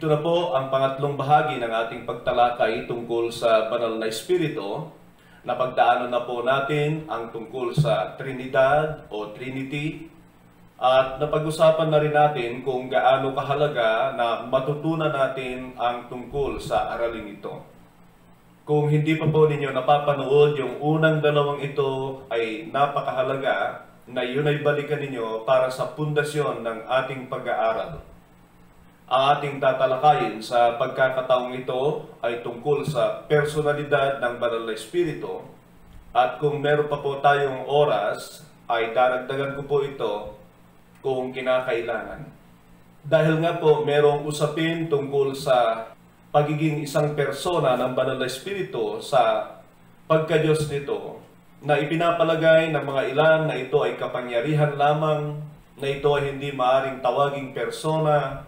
Ito na po ang pangatlong bahagi ng ating pagtalakay tungkol sa banal na Espiritu. Napagdaanan na po natin ang tungkol sa Trinidad o Trinity at napag-usapan na rin natin kung gaano kahalaga na matutunan natin ang tungkol sa araling ito. Kung hindi pa po ninyo napapanood yung unang dalawang ito ay napakahalaga na yun ay balikan ninyo para sa pundasyon ng ating pag-aaral. Ang ating tatalakayin sa pagkakataong ito ay tungkol sa personalidad ng Banal na Espiritu at kung meron pa po tayong oras ay daragdagan ko po ito kung kinakailangan. Dahil nga po merong usapin tungkol sa pagiging isang persona ng Banal na Espiritu sa pagka-Diyos nito na ipinapalagay ng mga ilan na ito ay kapangyarihan lamang, na ito ay hindi maaring tawaging persona,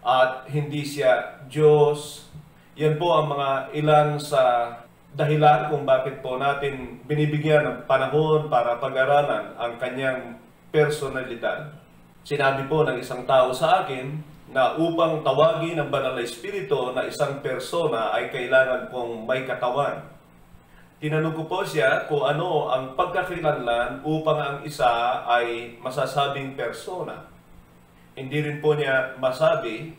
at hindi siya Diyos. Yan po ang mga ilan sa dahilan kung bakit po natin binibigyan ng panahon para pag-aralan ang kanyang personalidad. Sinabi po ng isang tao sa akin na upang tawagin ang Banal na Espiritu na isang persona ay kailangan pong may katawan. Tinanong ko po siya kung ano ang pagkakailanlan upang ang isa ay masasabing persona. Hindi rin po niya masabi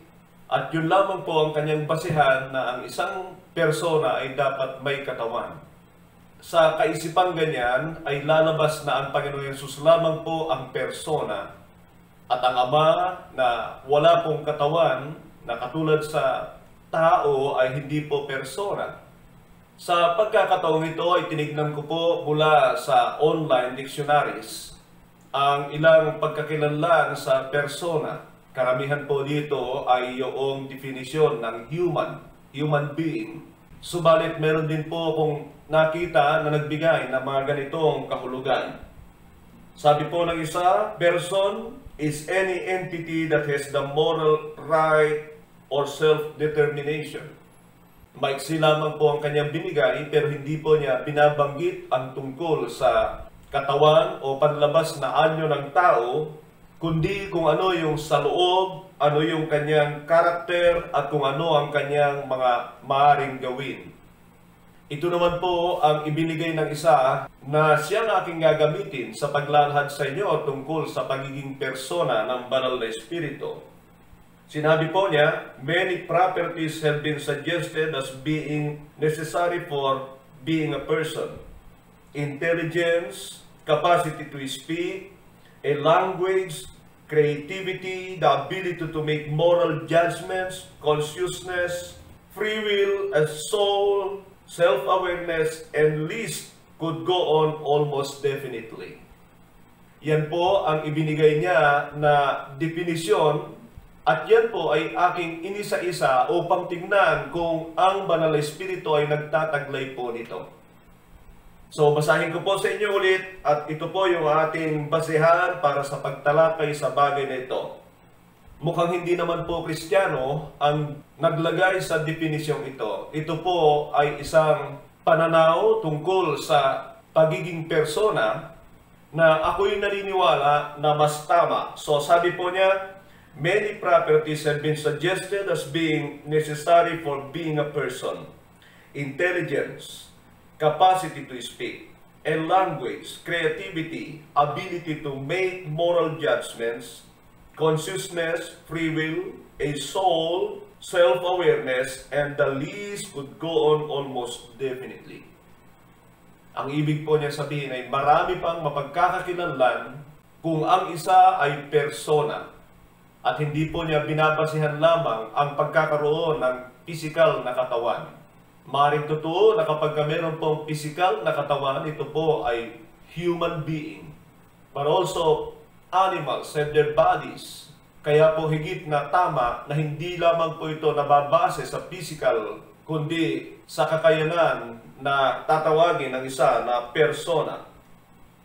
at yun lamang po ang kanyang basihan na ang isang persona ay dapat may katawan. Sa kaisipan ganyan ay lalabas na ang Panginoon Yesus lamang po ang persona at ang Ama na wala pong katawan na katulad sa tao ay hindi po persona. Sa pagkakataong ito ay tinignan ko po mula sa online dictionaries ang ilang pagkakilanlan sa persona. Karamihan po dito ay yung definisyon ng human being. Subalit meron din po akong nakita na nagbigay ng mga ganitong kahulugan. Sabi po ng isa, person is any entity that has the moral right or self-determination. Maiksi lamang po ang kanyang binigay pero hindi po niya binabanggit ang tungkol sa katawan o panlabas na anyo ng tao, kundi kung ano yung sa loob, ano yung kanyang karakter at kung ano ang kanyang mga maaaring gawin. Ito naman po ang ibinigay ng isa na siyang aking gagamitin sa paglalahad sa inyo tungkol sa pagiging persona ng Banal na Espiritu. Sinabi po niya, many properties have been suggested as being necessary for being a person. Intelligence, capacity to speak, a language, creativity, the ability to make moral judgments, consciousness, free will, a soul, self-awareness, and list could go on almost definitely. Yan po ang ibinigay niya na definisyon. At yan po ay aking inisa-isa upang tingnan kung ang Banal na Espiritu ay nagtataglay po nito. So basahin ko po sa inyo ulit at ito po yung ating basehan para sa pagtalakay sa bagay na ito. Mukhang hindi naman po Kristiyano ang naglagay sa definisyong ito. Ito po ay isang pananaw tungkol sa pagiging persona na ako'y naniniwala na mas tama. So sabi po niya, many properties have been suggested as being necessary for being a person. Intelligence, capacity to speak, a language, creativity, ability to make moral judgments, consciousness, free will, a soul, self-awareness, and the list could go on almost definitely. Ang ibig po niya sabihin ay marami pang mapagkakakilanlan kung ang isa ay persona. At hindi po niya binabasihan lamang ang pagkakaroon ng physical na katawan. Maaaring totoo na kapag meron pong physical na katawan, ito po ay human being. But also, animals have their bodies. Kaya po higit na tama na hindi lamang po ito nababase sa physical, kundi sa kakayanan na tatawagin ng isa na persona.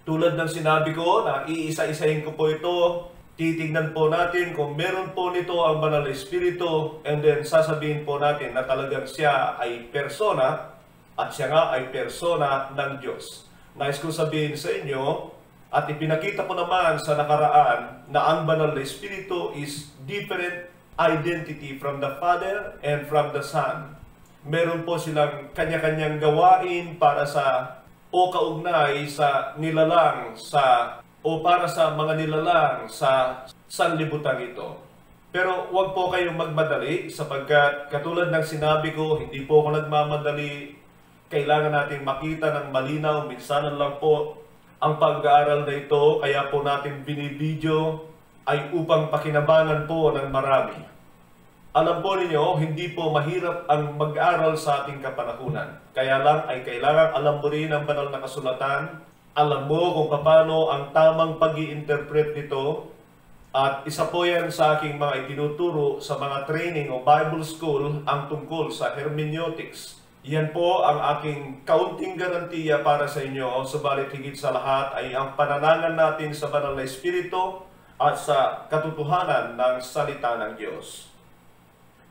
Tulad ng sinabi ko na iisa-isahin ko po ito, titignan po natin kung meron po nito ang Banal na Espiritu and then sasabihin po natin na talagang siya ay persona at siya nga ay persona ng Diyos. Nais ko sabihin sa inyo at ipinakita ko naman sa nakaraan na ang Banal na Espiritu is different identity from the Father and from the Son. Meron po silang kanya-kanyang gawain para sa o kaugnay sa nilalang o para sa mga nilalang sa sanlibutan ito. Pero huwag po kayong magmadali sapagkat katulad ng sinabi ko, hindi po ako nagmamadali. Kailangan natin makita ng malinaw, minsanan lang po ang pag-aaral na ito, kaya po natin binibidyo ay upang pakinabangan po ng marami. Alam po ninyo, hindi po mahirap ang mag-aral sa ating kapanahunan. Kaya lang ay kailangan alam mo rin ang banal na kasulatan, alam mo kung paano ang tamang pag-i-interpret nito, at isa po yan sa aking mga itinuturo sa mga training o Bible School ang tungkol sa hermeneutics. Yan po ang aking kaunting garantiya para sa inyo, subalit higit sa lahat ay ang panananan natin sa banal na Espiritu at sa katotohanan ng salita ng Diyos.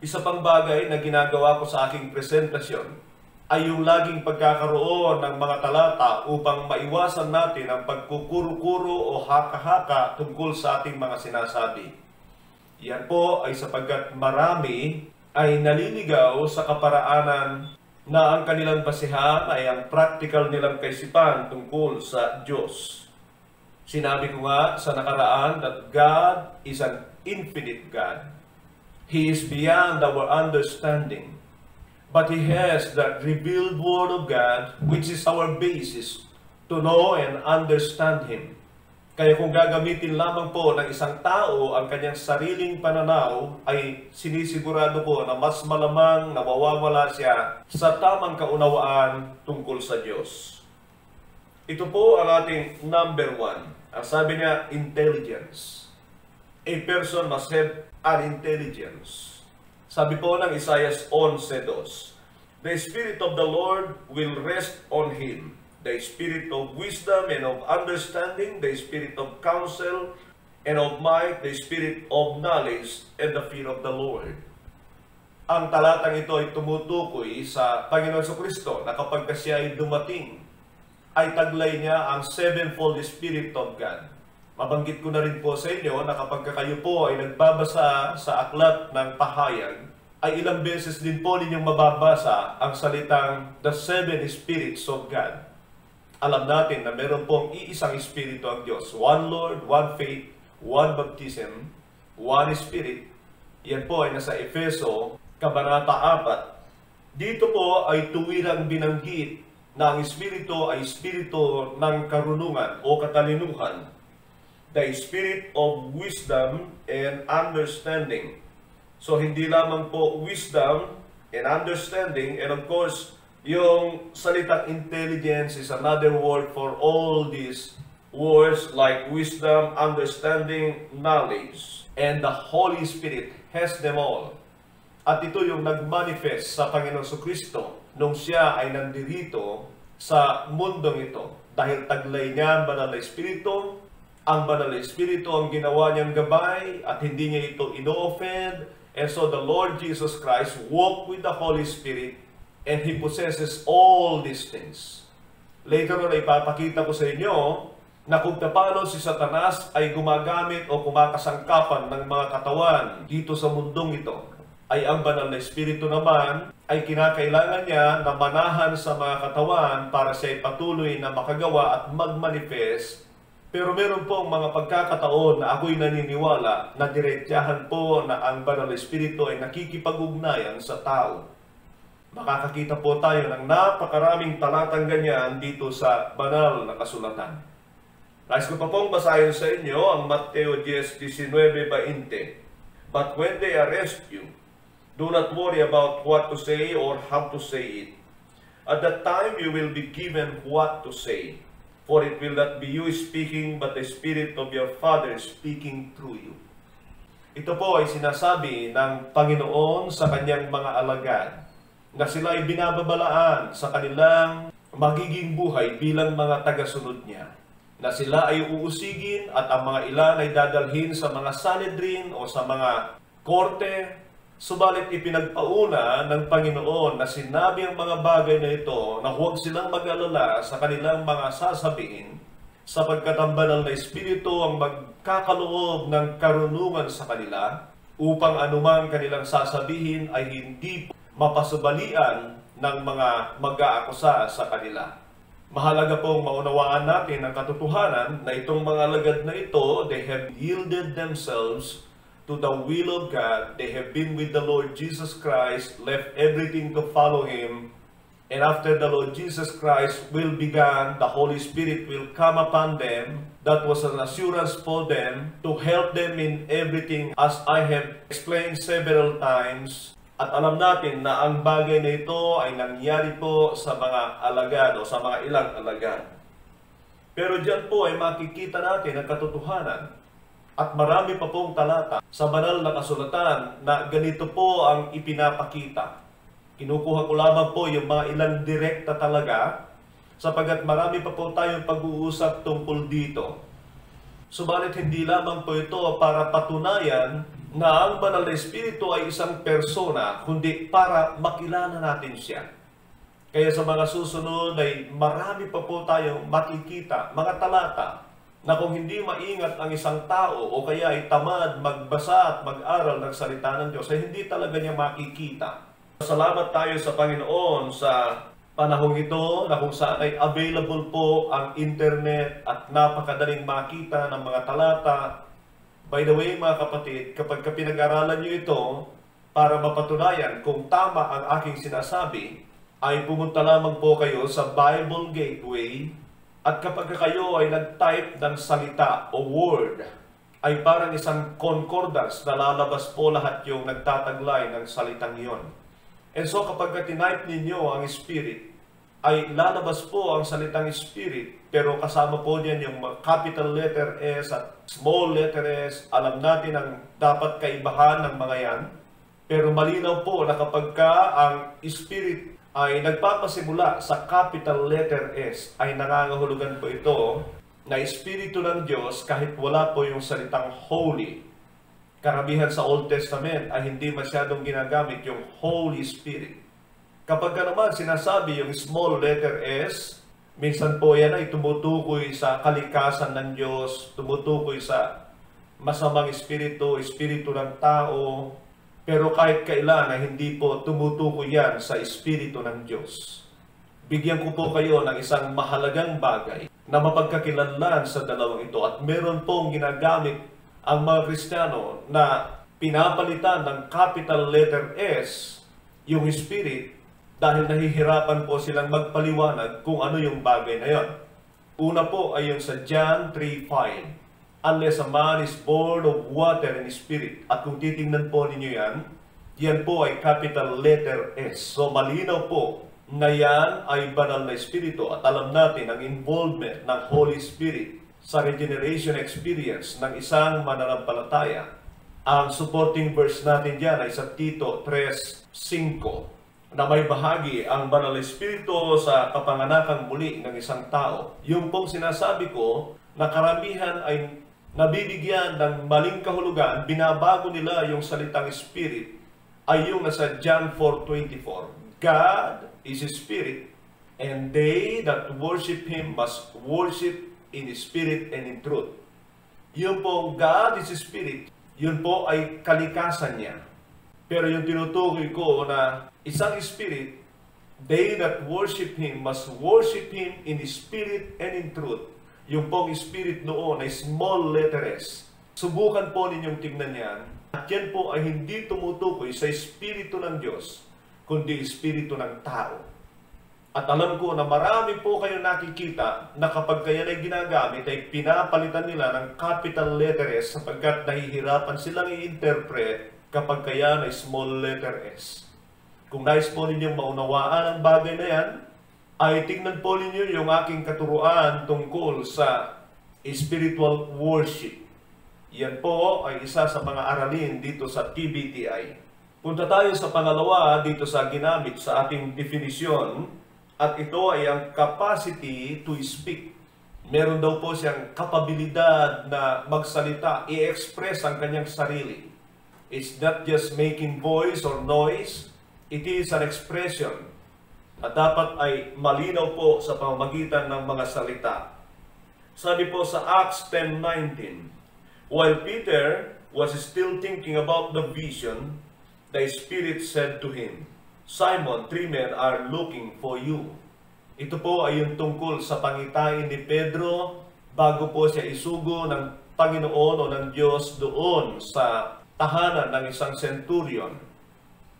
Isa pang bagay na ginagawa ko sa aking presentasyon ay yung laging pagkakaroon ng mga talata upang maiwasan natin ang pagkukuro-kuro o haka-haka tungkol sa ating mga sinasabi. Yan po ay sapagkat marami ay naliligaw sa kaparaanan na ang kanilang basihan ay ang practical nilang kaisipan tungkol sa Diyos. Sinabi ko nga sa nakaraan that God is an infinite God. He is beyond our understanding. But He has that revealed Word of God, which is our basis to know and understand Him. Kaya kung gagamitin lamang po ng isang tao ang kanyang sariling pananaw, ay sinisigurado po na mas malamang nawawala siya sa tamang kaunawaan tungkol sa Diyos. Ito po ang ating number 1. Ang sabi niya, intelligence. A person must have an intelligence. Sabi po ng Isaiah 11:2, the Spirit of the Lord will rest on him, the Spirit of wisdom and of understanding, the Spirit of counsel and of might, the Spirit of knowledge and the fear of the Lord. Ang talatang ito ay tumutukoy sa Panginoon Jesucristo na kapag siya ay dumating, ay taglay niya ang sevenfold Spirit of God. Mabanggit ko na rin po sa inyo na kapag kayo po ay nagbabasa sa aklat ng pahayag, ay ilang beses din po ninyong mababasa ang salitang the seven spirits of God. Alam natin na meron pong iisang Espiritu ang Diyos. One Lord, one faith, one baptism, one Spirit. Yan po ay nasa Efeso, Kabanata 4. Dito po ay tuwirang binanggit na ang Espiritu ay Espiritu ng karunungan o katalinuhan. The Spirit of wisdom and understanding. So hindi lamang po wisdom and understanding, and of course, yung salitang intelligence is another word for all these words like wisdom, understanding, knowledge. And the Holy Spirit has them all. At ito yung nagmanifest sa Panginoon Jesucristo nung siya ay nandirito sa mundong ito. Dahil taglay niya ang banal na Espiritu, ang banal na Espiritu ang ginawa niyang gabay at hindi niya ito ino-offend. And so the Lord Jesus Christ walked with the Holy Spirit and He possesses all these things. Later on, ipapakita ko sa inyo na kung paano si Satanas ay gumagamit o kumakasangkapan ng mga katawan dito sa mundong ito, ay ang banal na Espiritu naman ay kinakailangan niya na manahan sa mga katawan para siya ay patuloy na makagawa at magmanifest. Pero meron pong mga pagkakataon na ako'y naniniwala na diretsahan po na ang banal na Espiritu ay nakikipag-ugnayan sa tao. Makakakita po tayo ng napakaraming talatang ganyan dito sa banal na kasulatan. Nais ko pa pong basahin sa inyo ang Mateo 10:19-20. But when they arrest you, do not worry about what to say or how to say it. At that time you will be given what to say. For it will not be you speaking, but the Spirit of your Father speaking through you. Ito po ay sinasabi ng Panginoon sa kanyang mga alagad na sila ay binababalaan sa kanilang magiging buhay bilang mga tagasunod niya. Na sila ay uusigin at ang mga ilan ay dadalhin sa mga Sanhedrin o sa mga korte. Subalit ipinagpauna ng Panginoon na sinabi ang mga bagay na ito na huwag silang mag-alala sa kanilang mga sasabihin sapagkat ang banal na Espiritu ang magkakaloob ng karunungan sa kanila upang anumang kanilang sasabihin ay hindi mapasubalian ng mga mag-aakusa sa kanila. Mahalaga pong maunawaan natin ang katotohanan na itong mga alagad na ito, they have yielded themselves to the will of God. They have been with the Lord Jesus Christ, left everything to follow Him. And after the Lord Jesus Christ will begin, the Holy Spirit will come upon them. That was an assurance for them to help them in everything, as I have explained several times. At alam natin na ang bagay na ito ay nangyari po sa mga alagad o sa mga ilang alagad. Pero diyan po ay makikita natin ang katotohanan. At marami pa pong talata sa banal na kasulatan na ganito po ang ipinapakita. Kinukuha ko lamang po yung mga ilang direkta talaga, sapagat marami pa po tayong pag-uusap tungkol dito. Subalit hindi lamang po ito para patunayan na ang banal na Espiritu ay isang persona, kundi para makilala natin siya. Kaya sa mga susunod ay marami pa po tayong makikita, mga talata, na kung hindi maingat ang isang tao o kaya ay tamad magbasa at mag-aral ng salita ng Diyos, ay hindi talaga niya makikita. Salamat tayo sa Panginoon sa panahong ito na kung saan ay available po ang internet at napakadaling makita ng mga talata. By the way, mga kapatid, kapag pinag-aralan nyo ito para mapatunayan kung tama ang aking sinasabi, ay pumunta lamang po kayo sa Bible Gateway at kapag kayo ay nag-type ng salita o word, ay parang isang concordance na lalabas po lahat yung nagtataglay ng salitang yon. And so kapag tinype ninyo ang Spirit, ay lalabas po ang salitang Spirit, pero kasama po niyan yung capital letter S at small letter S. Alam natin ang dapat kaibahan ng mga yan. Pero malinaw po na kapag ang Spirit ay nagpapasimula sa capital letter S, ay nangangahulugan po ito na Espiritu ng Diyos kahit wala po yung salitang holy. Karamihan sa Old Testament ay hindi masyadong ginagamit yung Holy Spirit. Kapag naman sinasabi yung small letter S, minsan po yan ay tumutukoy sa kalikasan ng Diyos, tumutukoy sa masamang espiritu, espiritu ng tao, pero kahit kailan ay hindi po tumutukoy yan sa espiritu ng Diyos. Bigyan ko po kayo ng isang mahalagang bagay na mapagkakilanlan sa dalawang ito at meron pong ginagamit ang mga Kristiyano na pinapalitan ng capital letter S yung Spirit dahil nahihirapan po silang magpaliwanag kung ano yung bagay na yon. Una po ay yung sa John 3:5. Unless a man is born of water and Spirit. At kung titingnan po ninyo yan po ay capital letter S. So malinaw po na yan ay banal na Espiritu. At alam natin ang involvement ng Holy Spirit sa regeneration experience ng isang mananampalataya. Ang supporting verse natin dyan ay sa Tito 3:5. Na may bahagi ang banal na Espiritu sa kapanganakang muli ng isang tao. Yung pong sinasabi ko na karamihan ay nabibigyan ng maling kahulugan, binabago nila yung salitang Spirit, ay yung nasa John 4:24. God is a Spirit, and they that worship Him must worship in Spirit and in truth. Yung pong God is a Spirit, yun po ay kalikasan niya. Pero yung tinutukoy ko na isang Spirit, they that worship Him must worship Him in Spirit and in truth. Yung pong Spirit noon ay small letter S. Subukan po ninyong tignan yan. At yan po ay hindi tumutukoy sa Espiritu ng Diyos, kundi Espiritu ng tao. At alam ko na marami po kayo nakikita na kapag kaya ay ginagamit ay pinapalitan nila ng capital letter S sapagkat nahihirapan silang i-interpret kapag kaya ay small letter S. Kung nais po ninyong maunawaan ang bagay na yan, ay tingnan po ninyo yung aking katuruan tungkol sa spiritual worship. Yan po ay isa sa mga aralin dito sa PBTI. Punta tayo sa pangalawa dito sa ginamit sa ating definisyon, at ito ay ang capacity to speak. Meron daw po siyang kapabilidad na magsalita, i-express ang kanyang sarili. It's not just making voice or noise, it is an expression na dapat ay malinaw po sa pamamagitan ng mga salita. Sabi po sa Acts 10:19, while Peter was still thinking about the vision, the Spirit said to him, "Simon, 3 men are looking for you." Ito po ay yung tungkol sa pangitain ni Pedro bago po siya isugo ng Panginoon o ng Diyos doon sa tahanan ng isang centurion.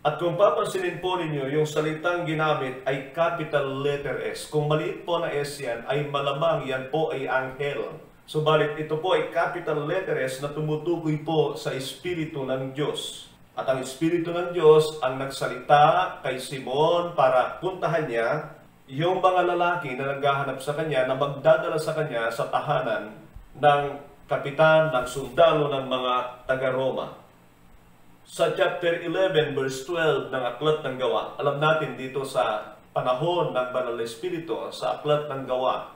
At kung papansinin po ninyo, yung salitang ginamit ay capital letter S. Kung maliit po na S yan, ay malamang yan po ay anghel. Subalit ito po ay capital letter S na tumutukoy po sa Espiritu ng Diyos. At ang Espiritu ng Diyos ang nagsalita kay Simon para puntahan niya yung mga lalaki na naghahanap sa kanya na magdadala sa kanya sa tahanan ng kapitan, ng sundalo ng mga taga-Roma. Sa chapter 11 verse 12 ng Aklat ng Gawa, alam natin dito sa panahon ng Banal na Espiritu, sa Aklat ng Gawa,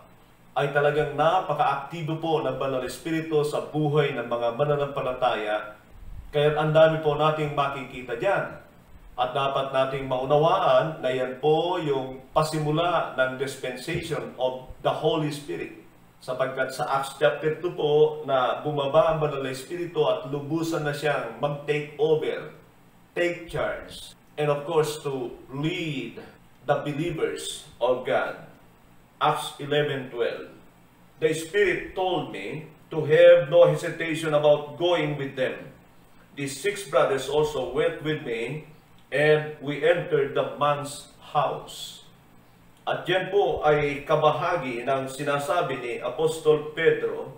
ay talagang napaka-aktibo po ng Banal na Espiritu sa buhay ng mga mananampalataya. Kaya ang dami po nating makikita dyan. At dapat nating maunawaan na yan po yung pasimula ng dispensation of the Holy Spirit. Sapagkat sa Acts chapter 2 po na bumaba ang Banal na Espiritu at lubusan na siyang mag-take over, take charge, and of course to lead the believers of God. Acts 11:12. The Spirit told me to have no hesitation about going with them. These 6 brothers also went with me, and we entered the man's house. At yan po ay kabahagi ng sinasabi ni Apostol Pedro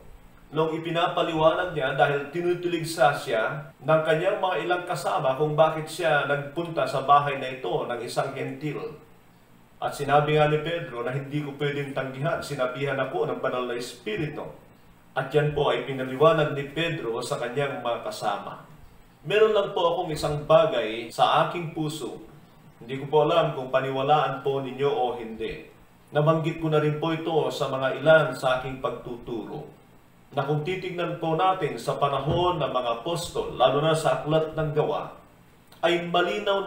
nung ipinapaliwanag niya dahil tinutuligsa siya ng kanyang mga ilang kasama kung bakit siya nagpunta sa bahay na ito ng isang hentil. At sinabi nga ni Pedro na hindi ko pwedeng tanggihan, sinabihan ako ng Banal na Espiritu. At yan po ay pinaliwanag ni Pedro sa kanyang mga kasama. Meron lang po akong isang bagay sa aking puso. Hindi ko po alam kung paniwalaan po ninyo o hindi. Nabanggit ko na rin po ito sa mga ilan sa aking pagtuturo. Na kung titignan po natin sa panahon ng mga apostol, lalo na sa Aklat ng Gawa, ay malinaw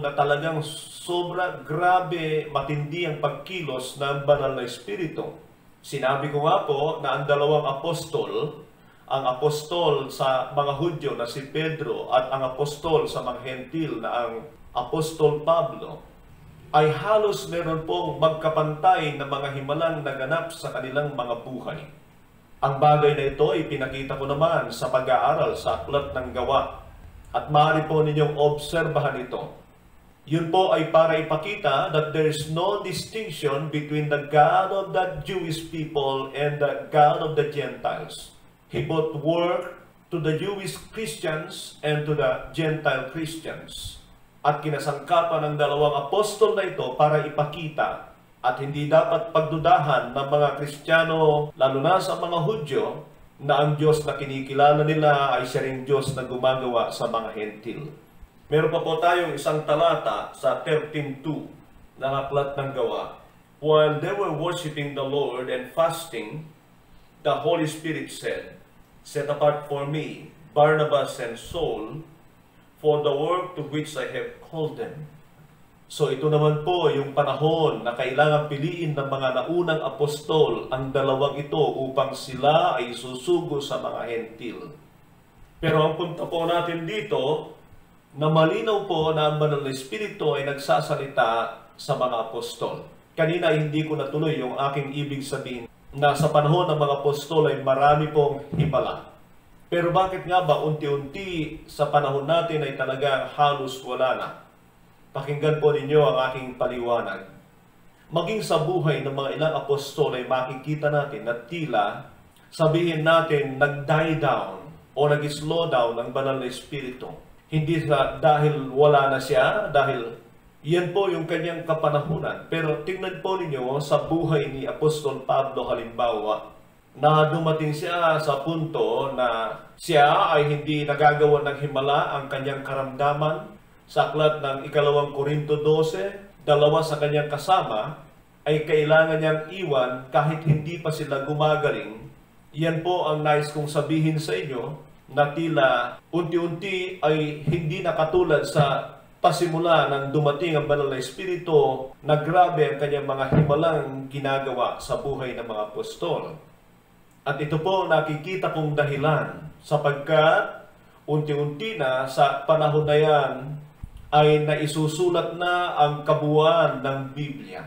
na talagang sobra grabe matindi ang pagkilos ng Banal na Espiritu. Sinabi ko nga po na ang dalawang apostol, ang apostol sa mga Hudyo na si Pedro at ang apostol sa mga Hentil na ang Apostol Pablo, ay halos meron pong magkapantay na mga himalang naganap sa kanilang mga buhay. Ang bagay na ito ay pinakita ko naman sa pag-aaral sa Aklat ng Gawa at maaari po ninyong obserbahan ito. Yun po ay para ipakita that there is no distinction between the God of the Jewish people and the God of the Gentiles. He both worked to the Jewish Christians and to the Gentile Christians. At kinasangkapan ng dalawang apostol na ito para ipakita at hindi dapat pagdudahan ng mga Kristiyano, lalo na sa mga Hudyo, na ang Diyos na kinikilala nila ay siya ring Diyos na gumagawa sa mga Hentil. Meron pa po tayong isang talata sa 13:2 ng Aklat ng Gawa. While they were worshiping the Lord and fasting, the Holy Spirit said, "Set apart for me Barnabas and Saul for the work to which I have called them." So ito naman po yung panahon na kailangan piliin ng mga naunang apostol ang dalawang ito upang sila ay susugo sa mga Hentil. Pero ang punto po natin dito, na malinaw po na ang Banal na Espiritu ay nagsasalita sa mga apostol. Kanina hindi ko natuloy yung aking ibig sabihin na sa panahon ng mga apostol ay marami pong himala. Pero bakit nga ba unti-unti sa panahon natin ay talagang halos wala na? Pakinggan po ninyo ang aking paliwanag. Maging sa buhay ng mga ilang apostol ay makikita natin na tila sabihin natin nag-die down o nag-slow down ang Banal na Espiritu. Hindi dahil wala na siya, dahil yan po yung kanyang kapanahunan. Pero tingnan po ninyo sa buhay ni Apostol Pablo halimbawa, na dumating siya sa punto na siya ay hindi nagagawa ng himala ang kanyang karamdaman. Sa aklat ng 2 Korinto 12, dalawa sa kanyang kasama ay kailangan niyang iwan kahit hindi pa sila gumagaling. Yan po ang nais kong sabihin sa inyo, na tila unti-unti ay hindi nakatulad sa pasimula ng dumating ang Banal na Espiritu na grabe ang kanyang mga himalang ginagawa sa buhay ng mga apostol. At ito po nakikita kong dahilan sapagkat unti-unti na sa panahon na yan ay naisusulat na ang kabuuan ng Biblia.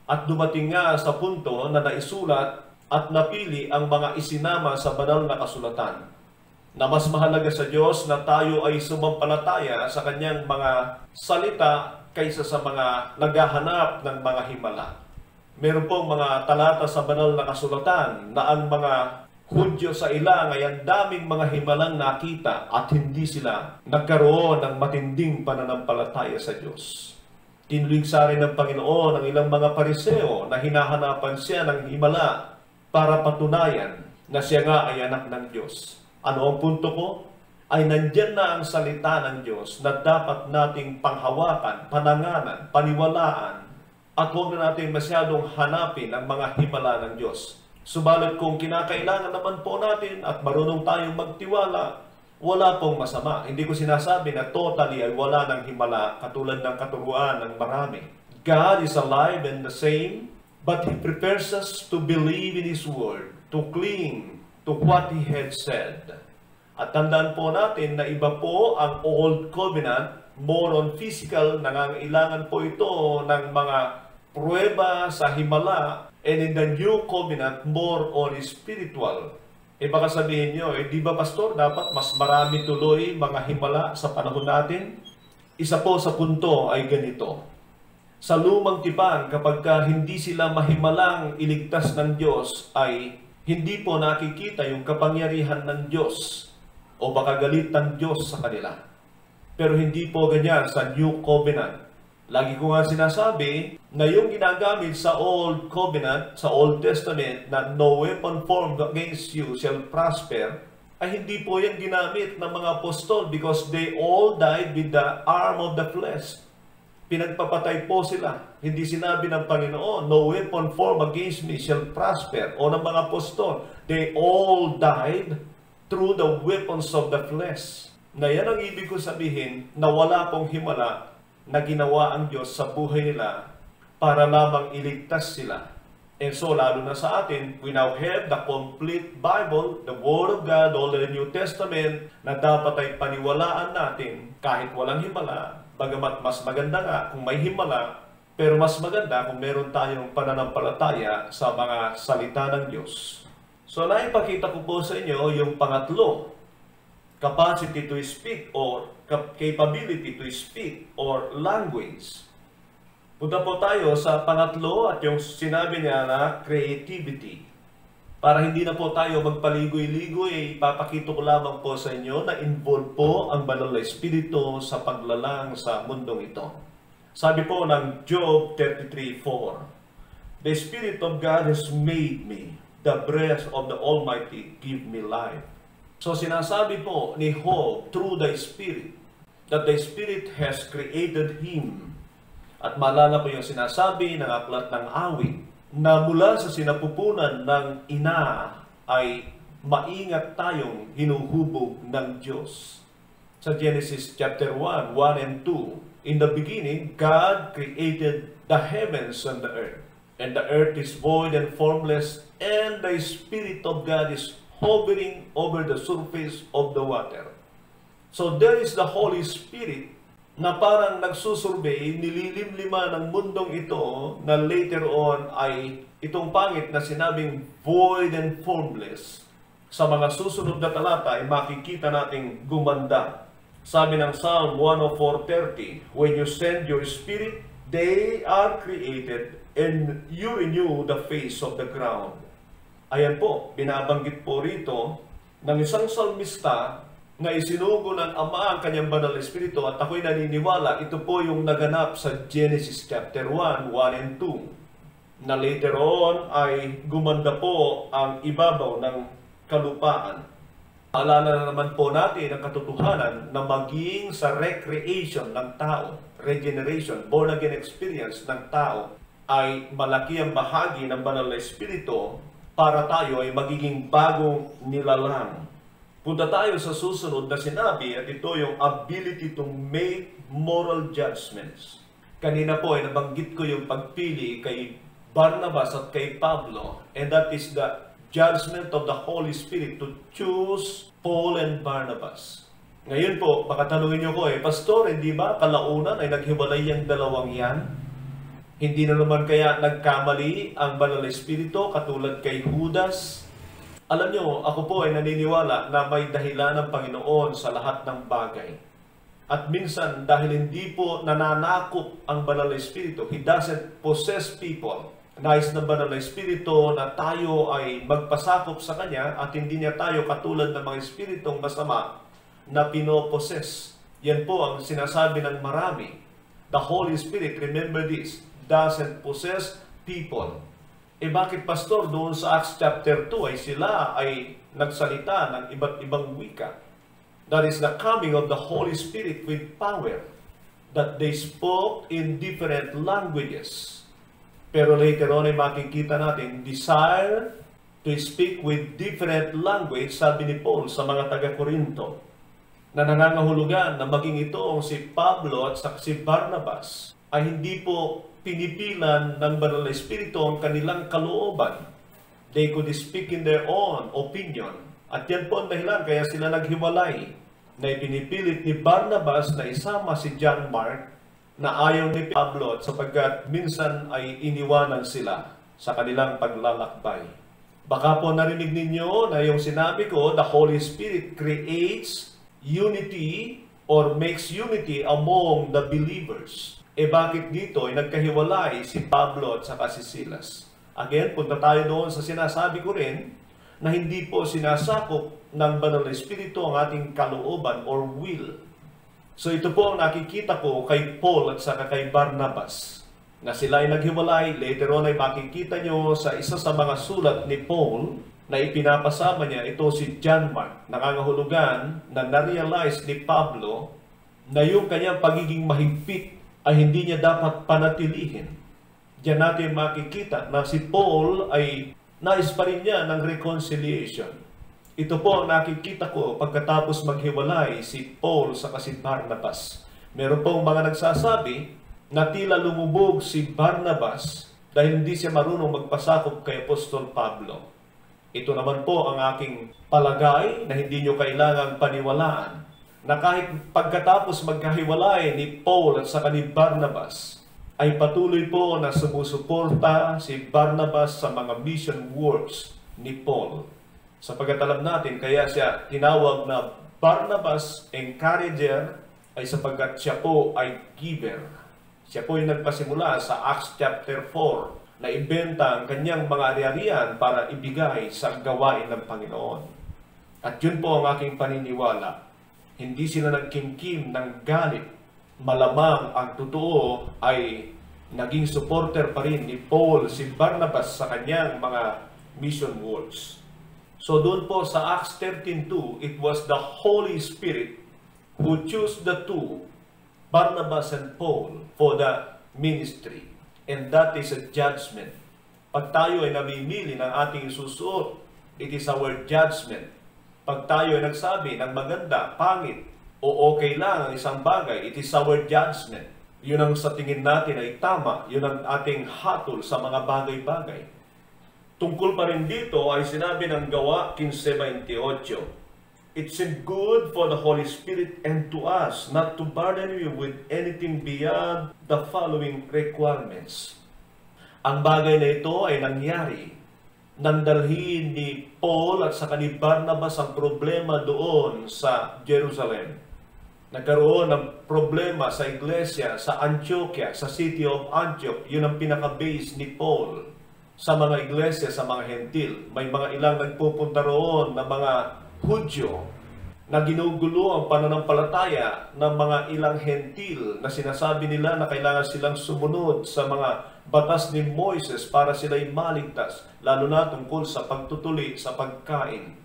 At dumating nga sa punto na naisulat at napili ang mga isinama sa banal na kasulatan, na mas mahalaga sa Diyos na tayo ay sumampalataya sa kanyang mga salita kaysa sa mga naghahanap ng mga himala. Meron pong mga talata sa banal na kasulatan na ang mga Hudyo sa ilang ay ang daming mga himalang nakita at hindi sila nagkaroon ng matinding pananampalataya sa Diyos. Tinuligsa rin ng Panginoon ang ilang mga Pariseo na hinahanapan siya ng himala para patunayan na siya nga ay anak ng Diyos. Ano ang punto ko? Ay nandyan na ang salita ng Diyos na dapat nating panghawakan, pananganan, paniwalaan, at huwag na natin masyadong hanapin ang mga himala ng Diyos. Subalit kung kinakailangan naman po natin at marunong tayong magtiwala, wala pong masama. Hindi ko sinasabi na totally ay wala ng himala katulad ng katuruan ng marami. God is alive and the same, but He prepares us to believe in His Word, to cling to what He had said. At tandaan po natin na iba po ang Old Covenant, more on physical, nangangailangan po ito ng mga pruweba sa himala, and in the New Covenant, more on spiritual. Baka sabihin nyo, di ba pastor, dapat mas marami tuloy mga himala sa panahon natin? Isa po sa punto ay ganito. Sa lumang tipan, kapag hindi sila mahimalang iligtas ng Diyos, ay hindi po nakikita yung kapangyarihan ng Diyos o baka galit ng Diyos sa kanila. Pero hindi po ganyan sa New Covenant. Lagi ko nga sinasabi na yung ginagamit sa Old Covenant, sa Old Testament, na no weapon formed against you shall prosper, ay hindi po yan ginamit ng mga apostol because they all died with the arm of the flesh. Pinagpapatay po sila. Hindi sinabi ng Panginoon, no weapon formed against me shall prosper. O ng mga apostol, they all died through the weapons of the flesh. Na yan ang ibig ko sabihin na wala pong himala na ginawa ang Diyos sa buhay nila para lamang iligtas sila. And so, lalo na sa atin, we now have the complete Bible, the Word of God, all the New Testament, na dapat ay paniwalaan natin kahit walang himala. Bagamat mas maganda nga kung may himala, pero mas maganda kung meron tayong pananampalataya sa mga salita ng Diyos. So, naipakita ko po sa inyo yung pangatlo, capacity to speak or capability to speak or language. Punta po tayo sa pangatlo at yung sinabi niya na creativity. Para hindi na po tayo magpaligoy-ligoy, ipapakita ko lamang po sa inyo na involved po ang banal na espiritu sa paglalang sa mundong ito. Sabi po ng Job 33:4, "The Spirit of God has made me, the breath of the Almighty give me life." So sinasabi po ni Job through the Spirit that the Spirit has created him. At maalala po yung sinasabi ng aklat ng awit na mula sa sinapupunan ng ina ay maingat tayong hinuhubog ng Diyos. Sa Genesis chapter 1 and 2, in the beginning, God created the heavens and the earth. And the earth is void and formless, and the Spirit of God is hovering over the surface of the water. So there is the Holy Spirit na parang nagsusurvey, nililimlima ng mundong ito na later on ay itong pangit na sinabing void and formless. Sa mga susunod na talata ay makikita nating gumanda. Sabi ng Psalm 104:30, "When you send your Spirit, they are created and you renew the face of the ground." Ayan po, binabanggit po rito ng isang salmista na isinugo ng Ama ang kanyang banal na espiritu at ako'y naniniwala, ito po yung naganap sa Genesis chapter 1 and 2, na later on ay gumanda po ang ibabaw ng kalupaan. Alala na naman po natin ang katotohanan na maging sa recreation ng tao, regeneration, born again experience ng tao, ay malaki ang bahagi ng banal na espiritu para tayo ay magiging bagong nilalang. Punta tayo sa susunod na sinabi at ito yung ability to make moral judgments. Kanina po ay nabanggit ko yung pagpili kay Barnabas at kay Pablo, and that is the judgment of the Holy Spirit to choose Paul and Barnabas. Ngayon po, baka tanungin niyo ko Pastor, hindi ba kalaunan ay naghiwalay yung dalawang yan? Hindi na naman kaya nagkamali ang Banal na Espiritu katulad kay Judas? Alam niyo, ako po ay naniniwala na may dahilan ng Panginoon sa lahat ng bagay. At minsan, dahil hindi po nananakop ang Banal na Espiritu, He doesn't possess people. Nais ng Banal na Espiritu na tayo ay magpasakop sa Kanya at hindi niya tayo katulad ng mga Espiritong masama na pinoposes. Yan po ang sinasabi ng marami. The Holy Spirit, remember this, doesn't possess people. Bakit Pastor, doon sa Acts chapter 2 ay sila ay nagsalita ng iba't ibang wika? That is the coming of the Holy Spirit with power, that they spoke in different languages. Pero later on ay makikita natin, desire to speak with different language, sabi ni Paul sa mga taga-Korinto, na nangangahulugan na maging itong si Pablo at si Barnabas ay hindi po pinipilan ng Banal na Espiritu ang kanilang kalooban. They could speak in their own opinion. At yan po ang dahilan kaya sila naghiwalay, na ipinipilit ni Barnabas na isama si John Mark na ayaw ni Pablo at sapagkat minsan ay iniwanan sila sa kanilang paglalakbay. Baka po narinig ninyo na yung sinabi ko, the Holy Spirit creates unity or makes unity among the believers. Bakit dito ay nagkahiwalay si Pablo at saka si Silas? Again, punta tayo doon sa sinasabi ko rin na hindi po sinasakop ng Banal na Espiritu ang ating kalooban or will. So ito po ang nakikita ko kay Paul at saka kay Barnabas, na sila ay naghiwalay. Later on ay makikita nyo sa isa sa mga sulat ni Paul na ipinapasama niya, ito si John Mark, nangangahulugan na na-realize ni Pablo na yung kanyang pagiging mahigpit ay hindi niya dapat panatilihin. Diyan natin makikita na si Paul ay nais pa rin niya ng reconciliation. Ito po ang nakikita ko pagkatapos maghiwalay si Paul sa si Barnabas. Meron pong mga nagsasabi na tila lumubog si Barnabas dahil hindi siya marunong magpasakop kay Apostol Pablo. Ito naman po ang aking palagay na hindi nyo kailangang paniwalaan, na kahit pagkatapos magkahiwalay ni Paul at saka ni Barnabas, ay patuloy po na sumusuporta si Barnabas sa mga mission works ni Paul. Sapagkat alam natin, kaya siya tinawag na Barnabas encourager ay sapagkat siya po ay giver. Siya po yung nagpasimula sa Acts chapter 4 na ibenta ang kanyang mga ari-arian para ibigay sa gawain ng Panginoon. At yun po ang aking paniniwala. Hindi sila nagkimkim ng galit. Malamang ang totoo ay naging supporter pa rin ni Paul si Barnabas sa kanyang mga mission works. So doon po sa Acts 13:2, it was the Holy Spirit who chose the two, Barnabas and Paul, for the ministry. And that is a judgment. Pag tayo ay namimili ng ating isusuot, it is our judgment. Pag tayo ay nagsabi ng maganda, pangit, o okay lang ang isang bagay, it is our judgment. Yun ang sa tingin natin ay tama. Yun ang ating hatol sa mga bagay-bagay. Tungkol pa rin dito ay sinabi ng Gawa 15:28. It seemed good for the Holy Spirit and to us not to burden you with anything beyond the following requirements. Ang bagay na ito ay nangyari nang dalhin ni Paul at saka ni Barnabas ang problema doon sa Jerusalem. Nagkaroon ng problema sa iglesia sa Antioquia, sa city of Antioch. Yun ang pinaka-base ni Paul sa mga iglesia, sa mga hentil. May mga ilang nagpupunta roon na mga Hudyo na ginugulo ang pananampalataya ng mga ilang hentil na sinasabi nila na kailangan silang sumunod sa mga batas ni Moises para sila'y maligtas, lalo na tungkol sa pagtutuli sa pagkain.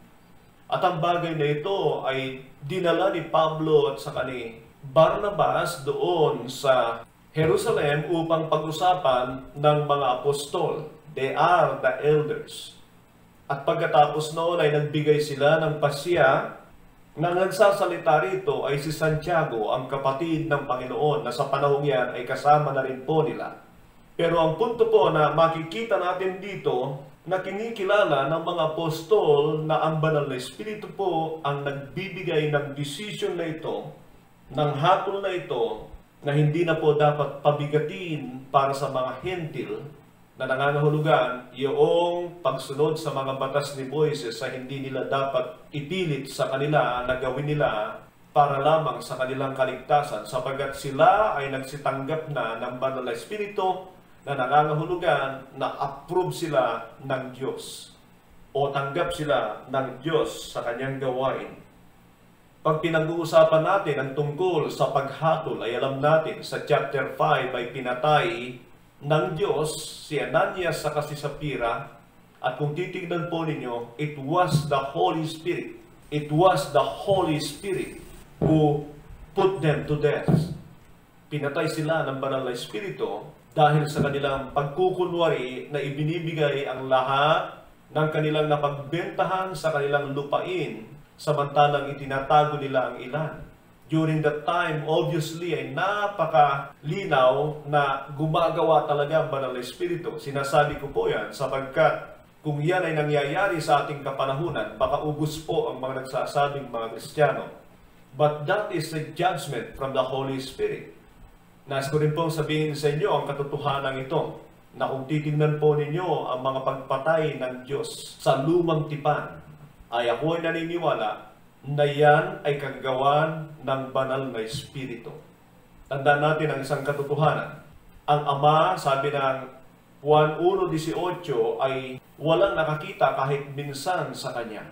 At ang bagay na ito ay dinala ni Pablo at saka ni Barnabas doon sa Jerusalem upang pag-usapan ng mga apostol. They are the elders. At pagkatapos noon ay nagbigay sila ng pasya na nagsasalita rito ay si Santiago, ang kapatid ng Panginoon, na sa panahong yan ay kasama na rin po nila. Pero ang punto po na makikita natin dito na kinikilala ng mga apostol na ang banal na Espiritu po ang nagbibigay ng decision na ito, ng hatol na ito, na hindi na po dapat pabigatin para sa mga hentil na nangangahulugan yung pagsunod sa mga batas ni Moises sa hindi nila dapat ipilit sa kanila na gawin nila para lamang sa kanilang kaligtasan sapagkat sila ay nagsitanggap na ng banal na Espiritu na nangangahulugan na approve sila ng Diyos o tanggap sila ng Diyos sa kanyang gawain. Pag pinag-uusapan natin ang tungkol sa paghatol ay alam natin sa chapter 5 ay pinatay ng Diyos si Ananias sa si Sapphira at kung titignan po ninyo, it was the Holy Spirit. It was the Holy Spirit who put them to death. Pinatay sila ng banal na Espiritu dahil sa kanilang pagkukunwari na ibinibigay ang lahat ng kanilang napagbentahan sa kanilang lupain, samantalang itinatago nila ang ilan. During that time, obviously, ay napakalinaw na gumagawa talaga ang banal na Espiritu. Sinasabi ko po yan sapagkat kung yan ay nangyayari sa ating kapanahunan, baka ubus po ang mga nagsasabing mga Kristiyano. But that is a judgment from the Holy Spirit. Nais ko rin pong sabihin sa inyo ang katotohanan ito, na kung titingnan po ninyo ang mga pagpatay ng Diyos sa lumang tipan, ay ako ay naniniwala na yan ay kagawan ng banal na Espiritu. Tandaan natin ang isang katotohanan. Ang Ama, sabi ng Juan 1:18, ay walang nakakita kahit minsan sa Kanya.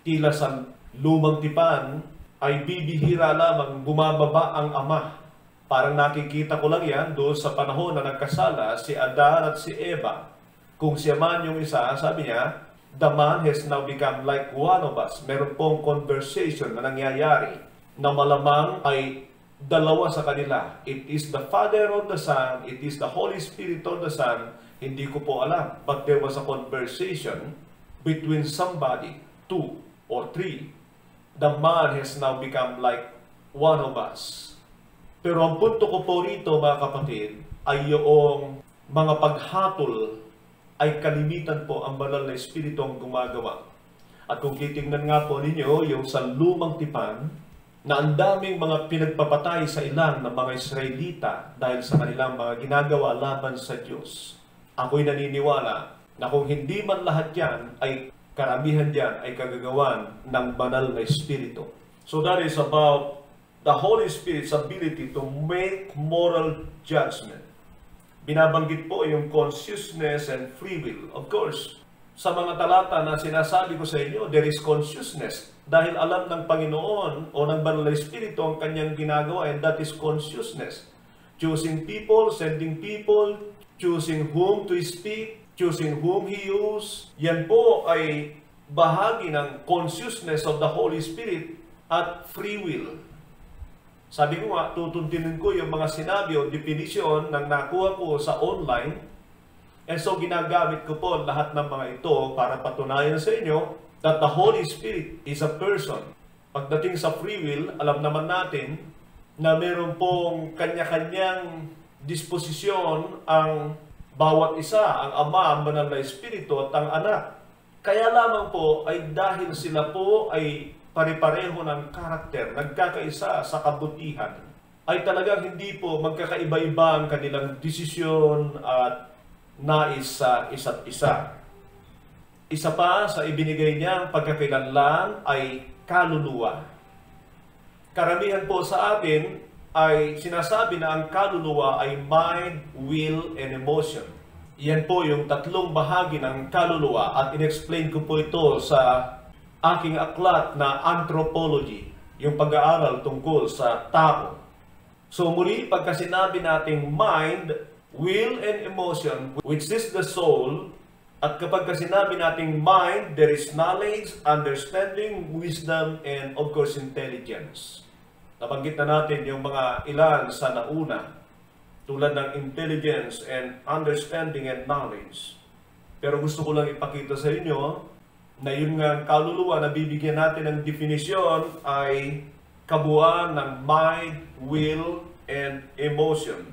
Tila sa lumang tipan ay bibihira lamang bumababa ang Ama. Parang nakikita ko lang yan doon sa panahon na nagkasala si Adan at si Eva. Kung siya man yung isa, sabi niya, the man has now become like one of us. Meron pong conversation na nangyayari na malamang ay dalawa sa kanila. It is the Father of the Son, it is the Holy Spirit of the Son. Hindi ko po alam. But there was a conversation between somebody, 2 or 3. The man has now become like one of us. Pero ang punto ko po rito, mga kapatid, ay yung mga paghatol ay kalimitan po ang banal na Espiritu ang gumagawa. At kung titingnan nga po ninyo, yung sa lumang tipan, na ang daming mga pinagpapatay sa ilang ng mga Israelita dahil sa kanilang mga ginagawa laban sa Diyos. Ako'y naniniwala na kung hindi man lahat yan, ay karamihan yan ay kagagawan ng banal na Espiritu. So that is about the Holy Spirit's ability to make moral judgment. Binabanggit po yung consciousness and free will. Of course, sa mga talata na sinasabi ko sa inyo, there is consciousness. Dahil alam ng Panginoon o ng Banal na Espiritu ang kanyang ginagawa, and that is consciousness. Choosing people, sending people, choosing whom to speak, choosing whom He use. Yan po ay bahagi ng consciousness of the Holy Spirit at free will. Sabi ko nga, tutuntinin ko yung mga sinabi o definition ng nakuha ko sa online. And so ginagamit ko po lahat ng mga ito para patunayan sa inyo that the Holy Spirit is a person. Pagdating sa free will, alam naman natin na meron pong kanya-kanyang disposisyon ang bawat isa, ang Ama, ang Banal na Espiritu at ang Anak. Kaya lamang po ay dahil sila po ay pare-pareho ng karakter, nagkakaisa sa kabutihan, ay talagang hindi po magkakaiba-iba ang kanilang desisyon at nais sa isa't isa. Isa pa sa ibinigay niyang pagkakailanlan ay kaluluwa. Karamihan po sa atin ay sinasabi na ang kaluluwa ay mind, will, and emotion. Yan po yung tatlong bahagi ng kaluluwa at in-explain ko po ito sa aking aklat na anthropology, yung pag-aaral tungkol sa tao. So muli, pagka sinabi nating mind, will, and emotion, which is the soul, at kapag sinabi nating mind, there is knowledge, understanding, wisdom, and of course, intelligence. Nabanggit na natin yung mga ilan sa nauna, tulad ng intelligence and understanding and knowledge. Pero gusto ko lang ipakita sa inyo na yun nga kaluluwa na bibigyan natin ng definisyon ay kabuuan ng mind, will, and emotion.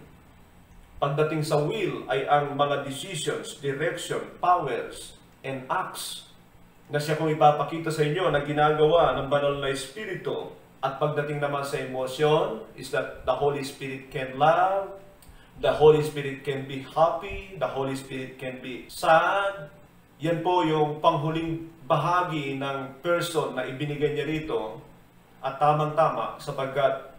Pagdating sa will ay ang mga decisions, direction, powers, and acts na siya kung ipapakita sa inyo na ginagawa ng banal na Espiritu. At pagdating naman sa emosyon is that the Holy Spirit can love, the Holy Spirit can be happy, the Holy Spirit can be sad. Yan po yung panghuling bahagi ng person na ibinigay niya rito. At tamang-tama sapagkat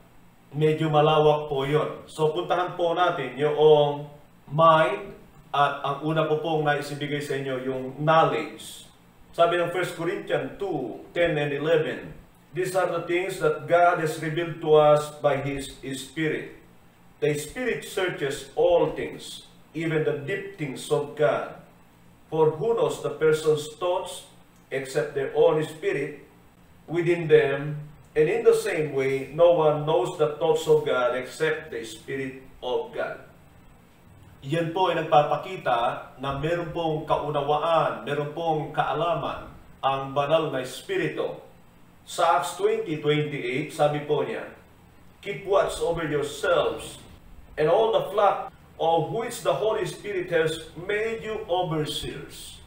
medyo malawak po yun. So puntahan po natin yung mind at ang una po pong naisibigay sa inyo yung knowledge. Sabi ng 1 Corinthians 2:10 and 11, these are the things that God has revealed to us by His Spirit. The Spirit searches all things, even the deep things of God. For who knows the person's thoughts except their own spirit within them? And in the same way, no one knows the thoughts of God except the Spirit of God. Yan po ay nagpapakita na meron pong kaunawaan, meron pong kaalaman ang banal na Espiritu. Sa Acts 20:28, sabi po niya, keep watch over yourselves and all the flock of which the Holy Spirit has made you overseers.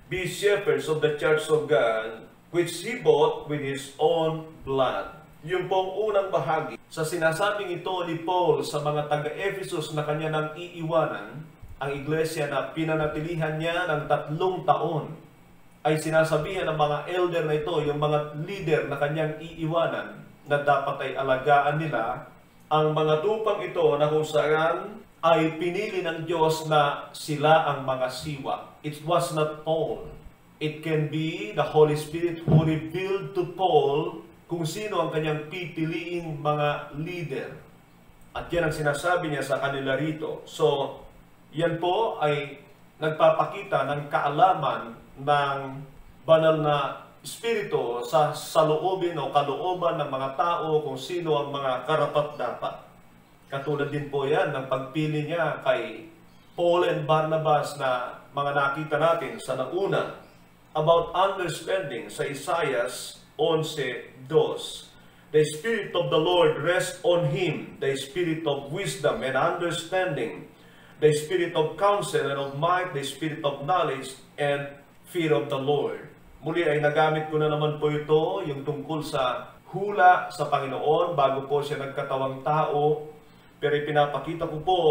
Be shepherds of the church of God, which He bought with His own blood. Yung pong unang bahagi, sa sinasabing ito ni Paul sa mga taga-Ephesus na kanya nang iiwanan, ang iglesia na pinanatilihan niya ng 3 taon, ay sinasabihan ng mga elder na ito, yung mga leader na kanyang iiwanan, na dapat ay alagaan nila ang mga tupang ito na kung saan ay pinili ng Diyos na sila ang mga siwa. It was not Paul. It can be the Holy Spirit who revealed to Paul kung sino ang kanyang pipiliing mga leader. At yan ang sinasabi niya sa kanila rito. So, yan po ay nagpapakita ng kaalaman ng banal na Espiritu sa saloobin o kalooban ng mga tao kung sino ang mga karapat-dapat. Katulad din po yan ng pagpili niya kay Paul and Barnabas na mga nakita natin sa nauna about understanding sa Isaiah 11:2. The Spirit of the Lord rests on him, the Spirit of wisdom and understanding, the Spirit of counsel and of might, the Spirit of knowledge and fear of the Lord. Muli ay nagamit ko na naman po ito, yung tungkol sa hula sa Panginoon bago po siya nagkatawang tao. Pero ipinapakita ko po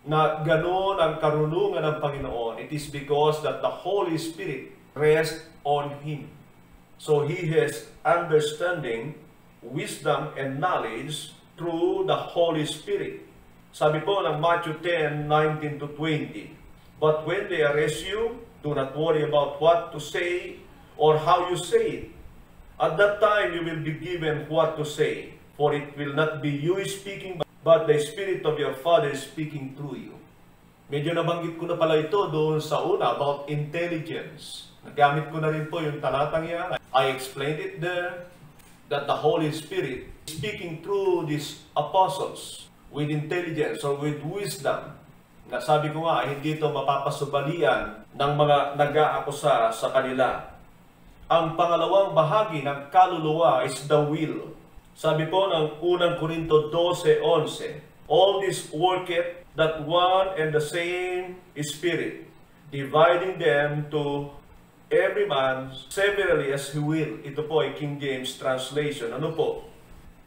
na ganoon ang karunungan ng Panginoon. It is because that the Holy Spirit rests on Him. So He has understanding, wisdom, and knowledge through the Holy Spirit. Sabi po ng Matthew 10:19-20, but when they arrest you, do not worry about what to say or how you say it. At that time you will be given what to say, for it will not be you speaking, but the Spirit of your Father speaking through you. Medyo nabanggit ko na pala ito doon sa una about intelligence. Nagamit ko na rin po yung talatang yan. I explained it there, that the Holy Spirit is speaking through these apostles with intelligence or with wisdom. Nasabi ko nga, hindi ito mapapasubalian ng mga nag-aakusa sa kanila. Ang pangalawang bahagi ng kaluluwa is the will. Sabi po ng unang Korinto 12:11, all this worketh that one and the same Spirit, dividing them to every man severally as he will. Ito po ay King James translation. Ano po?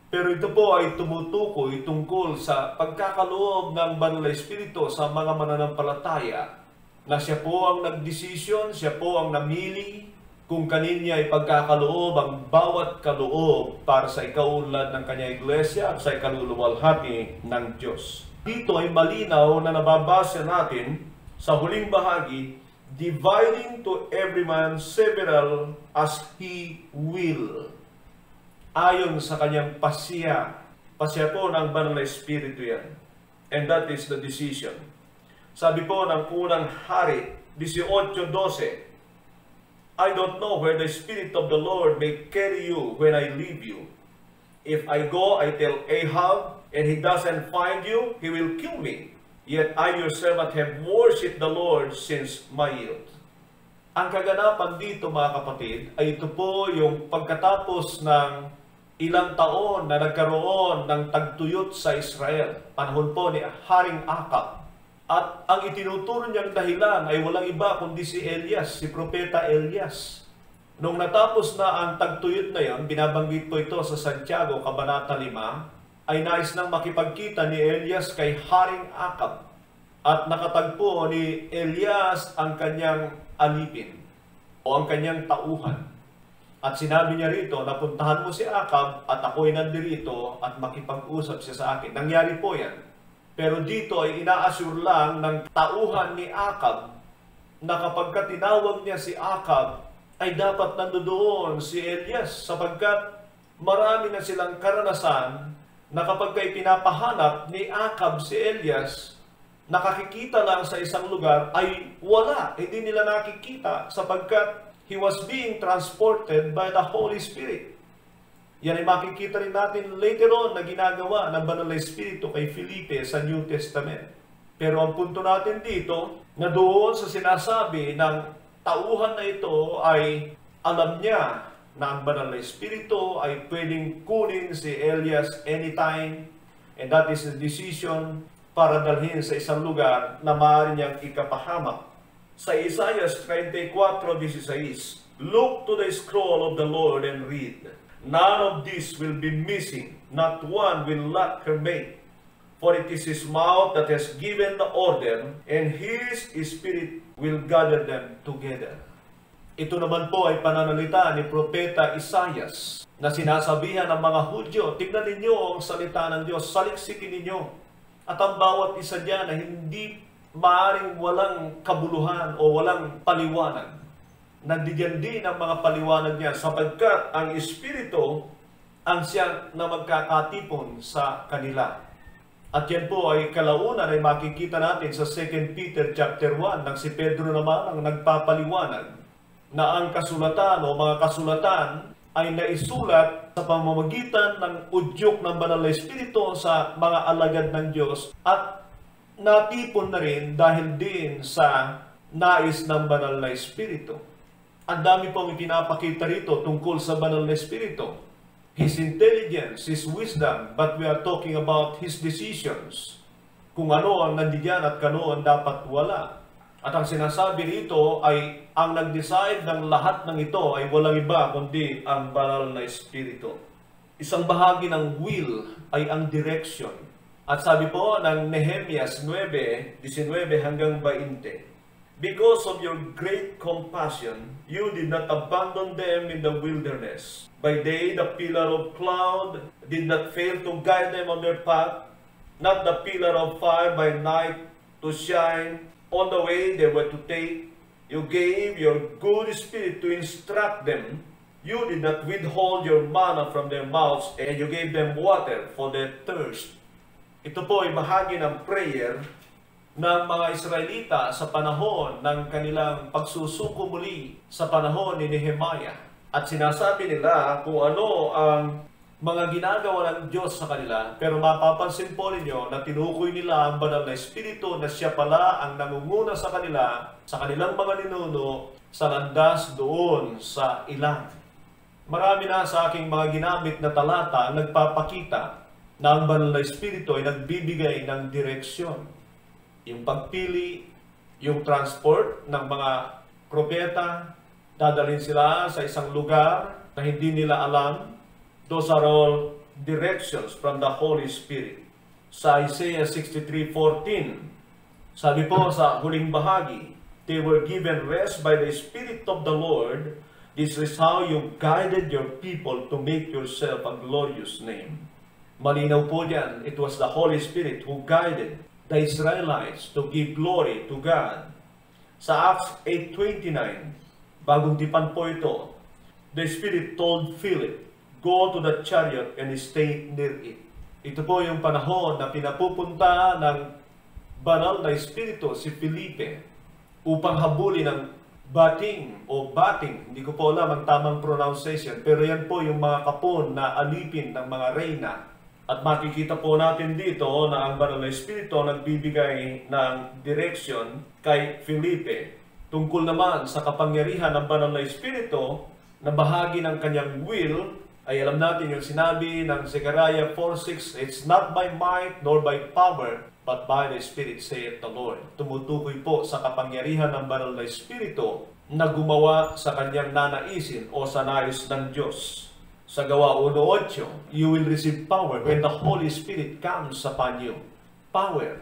Pero ito po ay tumutukoy tungkol sa pagkakaloob ng Banal na Espiritu sa mga mananampalataya na siya po ang nagdesisyon, siya po ang namili kung kaninya ay pagkakaloob ang bawat kaloob para sa ikaunlad ng kanyang iglesia at sa ikaluluwalhati ng Diyos. Dito ay malinaw na nababasa natin sa huling bahagi, dividing to every man several as he will. Ayon sa kanyang pasya. Pasya po ng Banal na Espiritu yan. And that is the decision. Sabi po ng unang Hari 18:12, I don't know where the Spirit of the Lord may carry you when I leave you. If I go, I tell Ahab, and he doesn't find you, he will kill me. Yet I, your servant, have worshipped the Lord since my youth. Ang kaganapan dito, mga kapatid, ay ito po yung pagkatapos ng ilang taon na nagkaroon ng tagtuyot sa Israel. Panahon po ni Haring Akab. At ang itinuturo niyang dahilan ay walang iba kundi si Elias, si Propeta Elias. Nung natapos na ang tagtuyot na yon, binabanggit po ito sa Santiago, Kabanata 5, ay nais nang makipagkita ni Elias kay Haring Akab. At nakatagpo ni Elias ang kanyang alipin o ang kanyang tauhan. At sinabi niya rito, napuntahan mo si Akab at ako'y nandirito at makipag-usap siya sa akin. Nangyari po yan. Pero dito ay ina-assure lang ng tauhan ni Akab na kapag tinawag niya si Akab, ay dapat nandoon si Elias sapagkat marami na silang karanasan na kapag kay pinapahanap ni Akab si Elias, nakakikita lang sa isang lugar ay wala. Hindi nila nakikita sapagkat he was being transported by the Holy Spirit. Yan ay makikita rin natin later on na ginagawa ng Banal na Espiritu kay Felipe sa New Testament. Pero ang punto natin dito, na doon sa sinasabi ng tauhan na ito ay alam niya na ang Banal na Espiritu ay pwedeng kunin si Elias anytime, and that is the decision para dalhin sa isang lugar na maaari niyang ikapahamak. Sa Isaiah 34:16, "Look to the scroll of the Lord and read. None of this will be missing, not one will lack remain. For it is His mouth that has given the order, and His Spirit will gather them together." Ito naman po ay pananalita ni Propeta Isaias na sinasabihan ng mga Hudyo, tignan ninyo ang salita ng Diyos, saliksikin ninyo. At ang bawat isa diyan na hindi maaring walang kabuluhan o walang paliwanag. Nandiyan din ang mga paliwanag niya sapagkat ang Espiritu ang siyang na magkakatipon sa kanila. At yan po ay kalaunan ay makikita natin sa 2 Peter chapter 1 nang si Pedro naman ang nagpapaliwanag na ang kasulatan o mga kasulatan ay naisulat sa pamamagitan ng udyok ng Banal na Espiritu sa mga alagad ng Diyos at natipon na rin dahil din sa nais ng Banal na Espiritu. Ang dami pong ipinapakita rito tungkol sa Banal na Espiritu. His intelligence, His wisdom, but we are talking about His decisions. Kung ano ang nandiyan at kano ang dapat wala. At ang sinasabi rito ay ang nag-decide ng lahat ng ito ay walang iba kundi ang Banal na Espiritu. Isang bahagi ng will ay ang direction. At sabi po ng Nehemias 9:19 hanggang 20, "Because of your great compassion, you did not abandon them in the wilderness. By day the pillar of cloud did not fail to guide them on their path, not the pillar of fire by night to shine on the way they were to take. You gave your good spirit to instruct them. You did not withhold your manna from their mouths, and you gave them water for their thirst." Ito po ay bahagi ng prayer ng mga Israelita sa panahon ng kanilang pagsusuko muli sa panahon ni Nehemiah. At sinasabi nila kung ano ang mga ginagawa ng Diyos sa kanila, pero mapapansin po ninyo na tinukoy nila ang Banal na Espiritu na siya pala ang nangunguna sa kanila, sa kanilang mga ninuno, sa landas doon sa ilang. Marami na sa aking mga ginamit na talata ang nagpapakita na ang Banal na Espiritu ay nagbibigay ng direksyon. Yung pagpili, yung transport ng mga propeta, dadalhin sila sa isang lugar na hindi nila alam. Those are all directions from the Holy Spirit. Sa Isaiah 63:14, sabi po sa huling bahagi, "They were given rest by the Spirit of the Lord. This is how you guided your people to make yourself a glorious name." Malinaw po diyan, it was the Holy Spirit who guided the Israelites to give glory to God. Sa Acts 8:29, bagong tipan po ito, the Spirit told Philip, "Go to the chariot and stay near it." Ito po yung panahon na pinapupunta ng Banal na Espiritu si Felipe upang habulin ng bating o bating. Hindi ko po alam ang tamang pronunciation, pero yan po yung mga kapon na alipin ng mga reyna. At makikita po natin dito na ang Banal na Espiritu nagbibigay ng direksyon kay Felipe. Tungkol naman sa kapangyarihan ng Banal na Espiritu na bahagi ng kanyang will, ay alam natin yung sinabi ng Zechariah 4:6, "It's not by might nor by power, but by the Spirit saith the Lord. Tumutukoy po sa kapangyarihan ng banal na Espiritu na gumawa sa kanyang nanaisin o sa nais ng Diyos. Sa Gawa 1:8, you will receive power when the Holy Spirit comes upon you. Power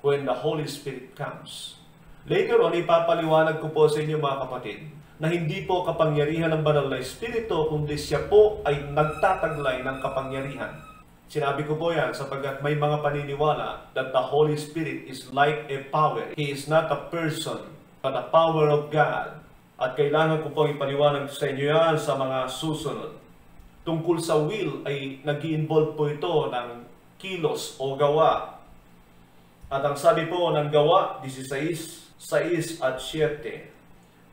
when the Holy Spirit comes. Later on, ipapaliwanag ko po sa inyo mga kapatid, na hindi po kapangyarihan ng banal na Espiritu, kundi siya po ay nagtataglay ng kapangyarihan. Sinabi ko po yan sapagkat may mga paniniwala that the Holy Spirit is like a power. He is not a person, but a power of God. At kailangan ko po ipaliwanag sa inyo yan sa mga susunod. Tungkol sa will ay nag-i-involve po ito ng kilos o gawa. At ang sabi po ng Gawa 16, 6 at 7,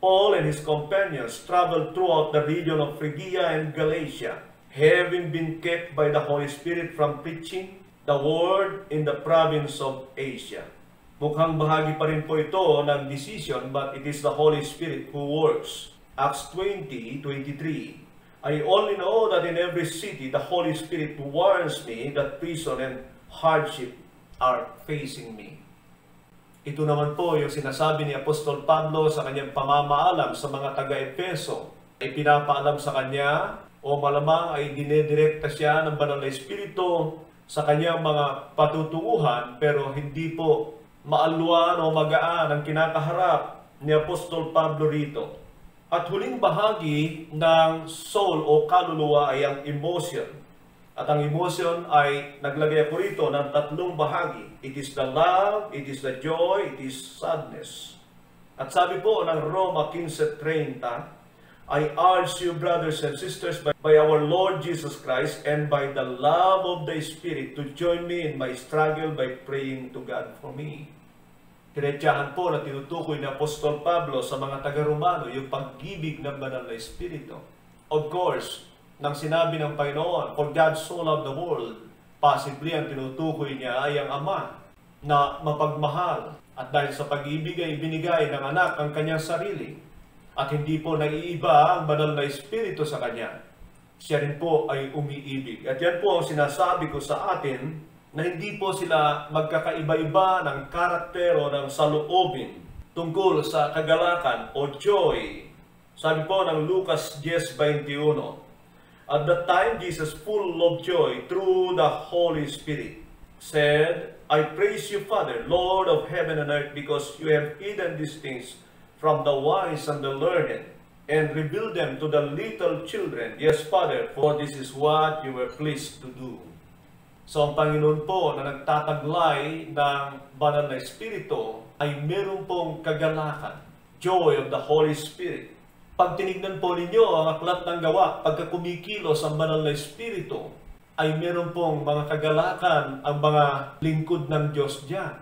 Paul and his companions traveled throughout the region of Phrygia and Galatia, having been kept by the Holy Spirit from preaching the word in the province of Asia. Mukhang bahagi pa rin po ito ng decision, but it is the Holy Spirit who works. Acts 20:23. I only know that in every city the Holy Spirit warns me that prison and hardship are facing me. Ito naman po yung sinasabi ni Apostol Pablo sa kanyang pamamaalam sa mga taga-Efeso. Ay pinapaalam sa kanya o malamang ay dinedirekta siya ng banal na Espiritu sa kanyang mga patutunguhan, pero hindi po maalwan o magaan ang kinakaharap ni Apostol Pablo rito. At huling bahagi ng soul o kaluluwa ay ang emotion. At ang emotion ay naglagay ako rito ng tatlong bahagi. It is the love, it is the joy, it is sadness. At sabi po ng Roma 15:30, I urge you, brothers and sisters, by our Lord Jesus Christ and by the love of the Spirit, to join me in my struggle by praying to God for me. Diretsahan po na tinutukoy ni Apostol Pablo sa mga taga-Romano yung pag-ibig ng banal na Espiritu. Of course, nang sinabi ng Panginoon, for God so loved the world, possibly ang tinutukoy niya ay ang Ama na mapagmahal. At dahil sa pag-ibig ay binigay ng anak ang kanyang sarili. At hindi po naiiba ang banal na Espiritu sa kanya. Siya rin po ay umiibig. At yan po ang sinasabi ko sa atin, na hindi po sila magkakaiba-iba ng karakter o ng saloobin tungkol sa kagalakan o joy. Sabi po ng Lucas 10:21, At that time, Jesus, full of joy through the Holy Spirit, said, I praise you, Father, Lord of heaven and earth, because you have hidden these things from the wise and the learned, and revealed them to the little children. Yes, Father, for this is what you were pleased to do. So ang Panginoon po na nagtataglay ng banal na Espiritu ay meron pong kagalakan, joy of the Holy Spirit. Pag tinignan po ninyo ang aklat ng Gawa, pagka kumikilos ang banal na Espiritu, ay meron pong mga kagalakan ang mga lingkod ng Diyos diyan.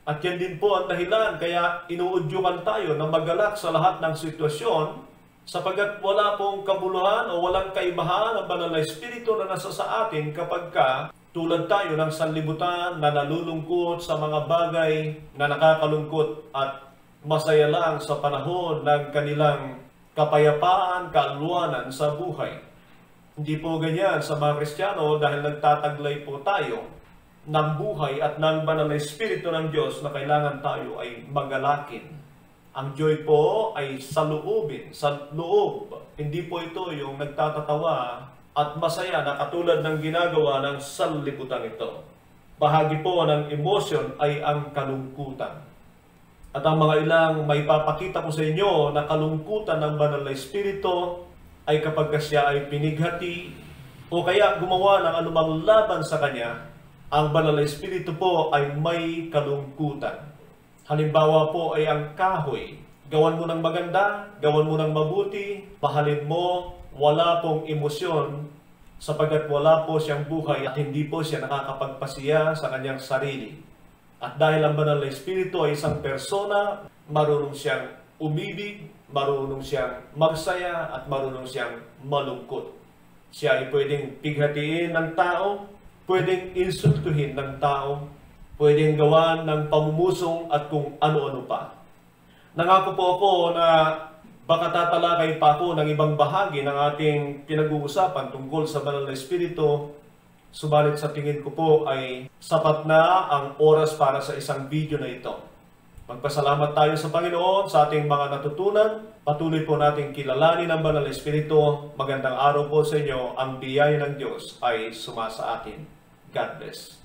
At yan din po ang dahilan kaya inuudyukan tayo na magalak sa lahat ng sitwasyon, sapagkat wala pong kabuluhan o walang kaibahan ang banal na Espiritu na nasa sa atin kapag tulad tayo ng sanlibutan na nalulungkot sa mga bagay na nakakalungkot at masaya lang sa panahon ng kanilang kapayapaan, kaunlaran sa buhay. Hindi po ganyan sa mga Kristiyano dahil nagtataglay po tayo ng buhay at ng banal na Espiritu ng Diyos na kailangan tayo ay magalakin. Ang joy po ay sa loobin, sa loob. Hindi po ito yung nagtatatawa at masaya na katulad ng ginagawa ng sanlibutan ito. Bahagi po ng emotion ay ang kalungkutan. At ang mga ilang may papakita ko sa inyo na kalungkutan ng banal na Espiritu ay kapag siya ay pinighati o kaya gumawa ng anumang laban sa kanya, ang banal na Espiritu po ay may kalungkutan. Halimbawa po ay ang kahoy. Gawan mo ng maganda, gawan mo ng mabuti, mahalin mo, wala pong emosyon sapagkat wala po siyang buhay at hindi po siya nakakapagpasiya sa kanyang sarili. At dahil ang banal na Espiritu ay isang persona, marunong siyang umibig, marunong siyang magsaya at marunong siyang malungkot. Siya ay pwedeng pighatiin ng tao, pwedeng insultuhin ng tao, pwedeng gawan ng pamumusong at kung ano-ano pa. Nangako po ako na baka tatalakay pa ako ng ibang bahagi ng ating pinag-uusapan tungkol sa banal na Espiritu Subalit sa tingin ko po ay sapat na ang oras para sa isang video na ito. Magpasalamat tayo sa Panginoon sa ating mga natutunan. Patuloy po natin kilalanin ang Banal na Espiritu. Magandang araw po sa inyo. Ang biyaya ng Diyos ay sumasa atin. God bless.